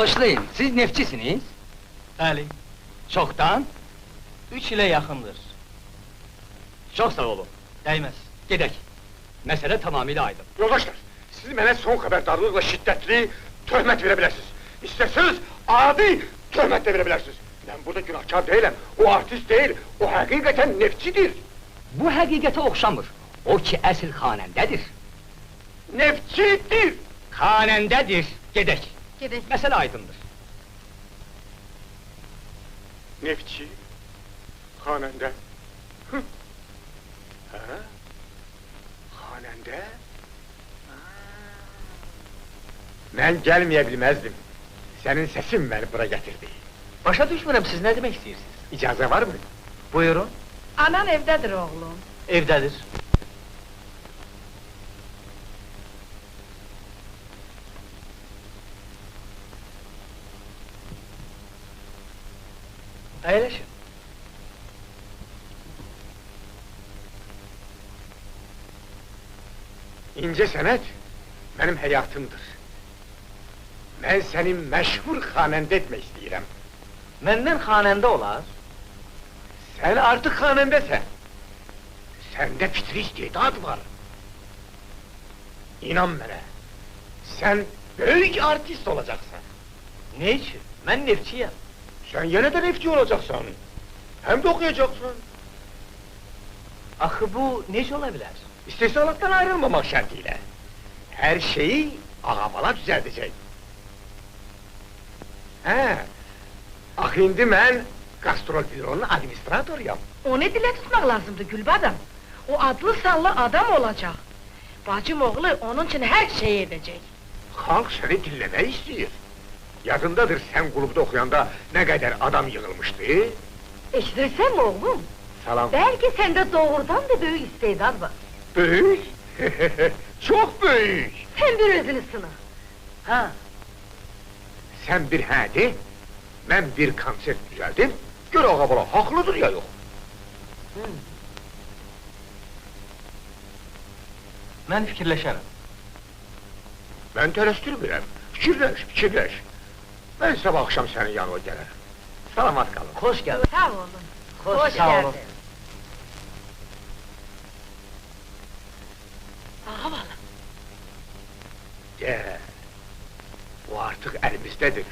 Bağışlayın, siz neftçisiniz? Bəli, Çoktan? 3 ilə yaxındır. Çok sağ olun. Dəyməz. Gedək. Mesele tamamıyla aydın. Yoldaşlar, siz mənə son xəbərdarlıqla şiddətli töhmət verə bilərsiniz. İstəsəniz, adi töhmət də verə bilərsiniz. Mən burada günahkar deyiləm, o artist deyil, o həqiqətən neftçidir. Bu həqiqətə oxşamır. O ki əsl xanəndədir. Neftçidir! Xanəndədir. Gedək. Gedək. Mesele aydındır. Neftçi, xanəndə. Hı. Hə? Xanəndə? Mən gəlməyə bilməzdim. Sənin səsin məni bura gətirdi. Başa düşmürəm, siz nə demək istəyirsiniz? İcazə var mı? Buyurun. Anan evdədir oğlum. Evdədir. Əyləşin. İncə sənət mənim həyatımdır. Mən səni məşhur xanəndə etmək istəyirəm. Məndən xanəndə olar. Sən artıq xanəndəsən. Səndə fitri istedad var. İnan mənə, sən böyük artist olacaqsan. Ne üçün? Mən neftçiyəm. Sən yenə də neftçi olacaqsan. Həm də oxuyacaqsan. Axı bu necə ola bilər? İstehsalatdan ayrılmamaq şərtilə. Hər şeyi ağabala düzəldəcək. Hə, axı indi mən Qastrol büronun administratoruyam. Onu dilə tutmaq lazımdır Gülbadam. O adlı sanlı adam olacaq. Bacım oğlu onun için hər şey edəcək. Xalq səni dinləmək istəyir. Yadındadır, sən qulubda oxuyanda nə qədər adam yığılmışdı? Eşidirsən mi oğlum? Salam. Belki sende doğrudan da büyük istedad var. Böyük? Çok böyük! Sen bir özünü sına. Ha, Sən bir hə de, mən bir konsert düzəldim, gör ağabala, haqlıdır ya yox. mən fikirləşərəm. Mən tələsdirmirəm, fikirləş, fikirləş. Mən sabah axşam sənin yanına gələrəm. Salamat qalın. Xoş gəldin. Sağ olun. Hoş sağ olun. geldin. Ağabala. De, bu artıq əlimizdədir.